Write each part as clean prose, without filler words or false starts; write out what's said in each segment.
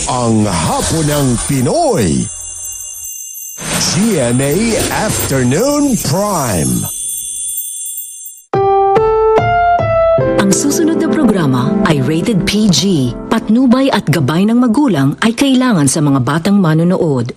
ang Hapon ng Pinoy. GMA Afternoon Prime. Ang susunod na programa ay rated PG. Patnubay at gabay ng magulang ay kailangan sa mga batang manonood.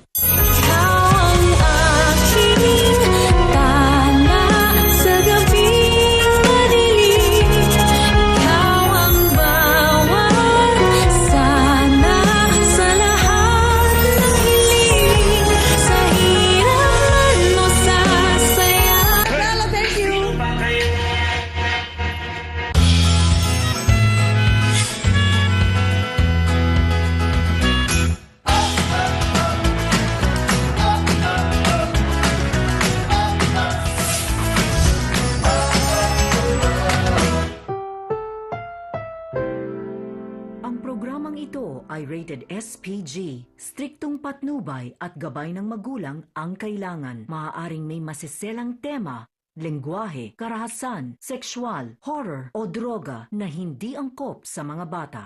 Ay rated SPG. Striktong patnubay at gabay ng magulang ang kailangan. Maaaring may masiselang tema, lengguwahe, karahasan, sexual, horror o droga na hindi angkop sa mga bata.